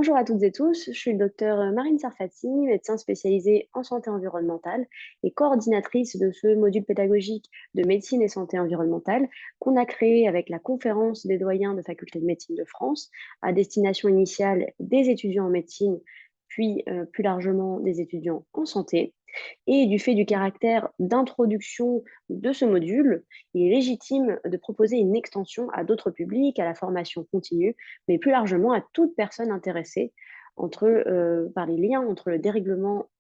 Bonjour à toutes et tous, je suis le docteur Marine Sarfati, médecin spécialisée en santé environnementale et coordinatrice de ce module pédagogique de médecine et santé environnementale qu'on a créé avec la conférence des doyens de faculté de médecine de France à destination initiale des étudiants en médecine, puis plus largement des étudiants en santé. Et du fait du caractère d'introduction de ce module, il est légitime de proposer une extension à d'autres publics, à la formation continue, mais plus largement à toute personne intéressée par les liens entre le dérèglement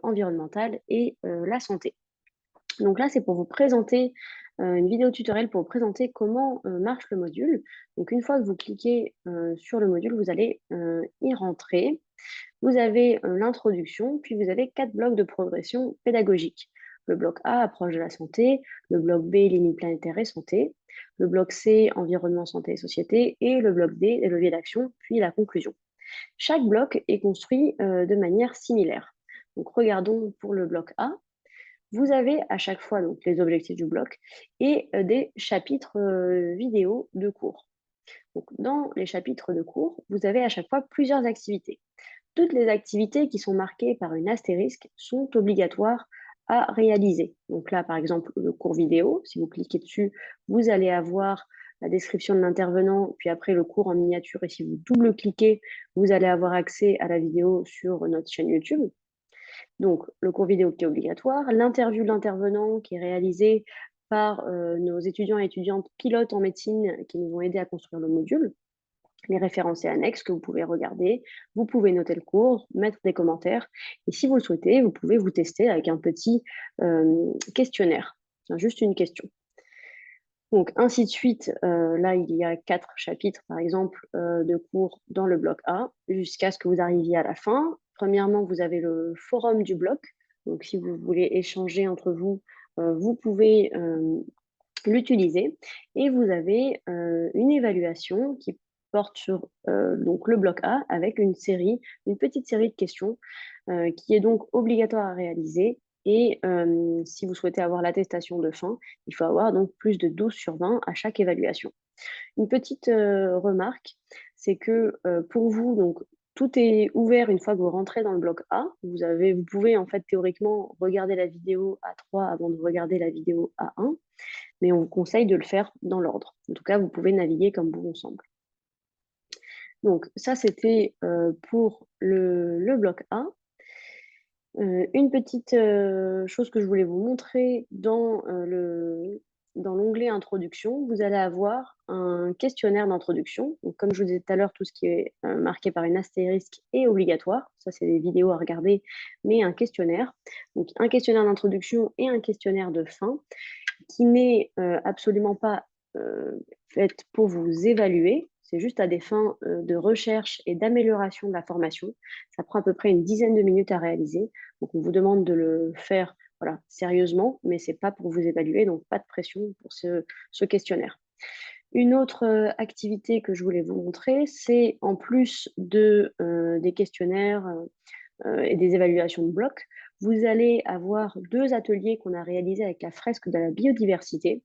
environnemental et la santé. Donc là, c'est pour vous présenter une vidéo tutoriel pour vous présenter comment marche le module. Donc une fois que vous cliquez sur le module, vous allez y rentrer. Vous avez l'introduction, puis vous avez 4 blocs de progression pédagogique. Le bloc A, approche de la santé, le bloc B, limites planétaires et santé, le bloc C, environnement, santé et société, et le bloc D, les leviers d'action, puis la conclusion. Chaque bloc est construit de manière similaire. Donc regardons pour le bloc A. Vous avez à chaque fois donc, les objectifs du bloc et des chapitres vidéo de cours. Donc, dans les chapitres de cours, vous avez à chaque fois plusieurs activités. Toutes les activités qui sont marquées par une astérisque sont obligatoires à réaliser. Donc là, par exemple, le cours vidéo, si vous cliquez dessus, vous allez avoir la description de l'intervenant, puis après le cours en miniature, et si vous double-cliquez, vous allez avoir accès à la vidéo sur notre chaîne YouTube. Donc, le cours vidéo qui est obligatoire, l'interview de l'intervenant qui est réalisée par nos étudiants et étudiantes pilotes en médecine qui nous ont aidés à construire le module, les références et annexes que vous pouvez regarder. Vous pouvez noter le cours, mettre des commentaires. Et si vous le souhaitez, vous pouvez vous tester avec un petit questionnaire. Juste une question. Donc, ainsi de suite, là, il y a 4 chapitres, par exemple, de cours dans le bloc A, jusqu'à ce que vous arriviez à la fin. Premièrement, vous avez le forum du bloc. Donc, si vous voulez échanger entre vous, vous pouvez l'utiliser. Et vous avez une évaluation qui porte sur donc le bloc A avec une petite série de questions qui est donc obligatoire à réaliser. Et si vous souhaitez avoir l'attestation de fin, il faut avoir donc plus de 12 sur 20 à chaque évaluation. Une petite remarque, c'est que pour vous, donc, tout est ouvert une fois que vous rentrez dans le bloc A. Vous pouvez en fait théoriquement regarder la vidéo A3 avant de regarder la vidéo A1, mais on vous conseille de le faire dans l'ordre. En tout cas, vous pouvez naviguer comme bon vous semble. Donc ça, c'était pour le bloc A. Une petite chose que je voulais vous montrer dans l'onglet introduction, vous allez avoir un questionnaire d'introduction. Donc, comme je vous disais tout à l'heure, tout ce qui est marqué par une astérisque est obligatoire. Ça, c'est des vidéos à regarder, mais un questionnaire. Donc, un questionnaire d'introduction et un questionnaire de fin qui n'est absolument pas faite pour vous évaluer. C'est juste à des fins de recherche et d'amélioration de la formation. Ça prend à peu près une dizaine de minutes à réaliser. Donc, on vous demande de le faire voilà, sérieusement, mais ce n'est pas pour vous évaluer, donc pas de pression pour ce questionnaire. Une autre activité que je voulais vous montrer, c'est en plus des questionnaires et des évaluations de blocs, vous allez avoir 2 ateliers qu'on a réalisés avec la fresque de la biodiversité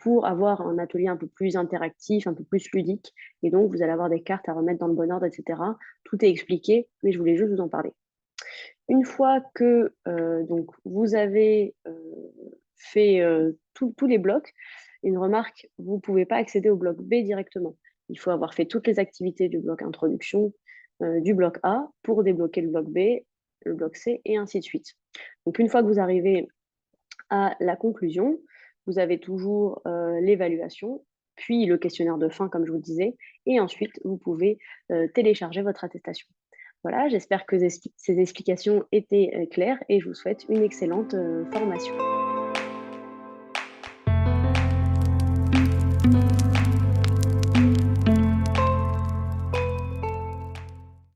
pour avoir un atelier un peu plus interactif, un peu plus ludique. Et donc, vous allez avoir des cartes à remettre dans le bon ordre, etc. Tout est expliqué, mais je voulais juste vous en parler. Une fois que donc, vous avez fait tous les blocs, une remarque, vous ne pouvez pas accéder au bloc B directement. Il faut avoir fait toutes les activités du bloc introduction, du bloc A pour débloquer le bloc B, le bloc C et ainsi de suite. Donc une fois que vous arrivez à la conclusion, vous avez toujours l'évaluation, puis le questionnaire de fin, comme je vous le disais, et ensuite vous pouvez télécharger votre attestation. Voilà, j'espère que ces explications étaient claires et je vous souhaite une excellente formation.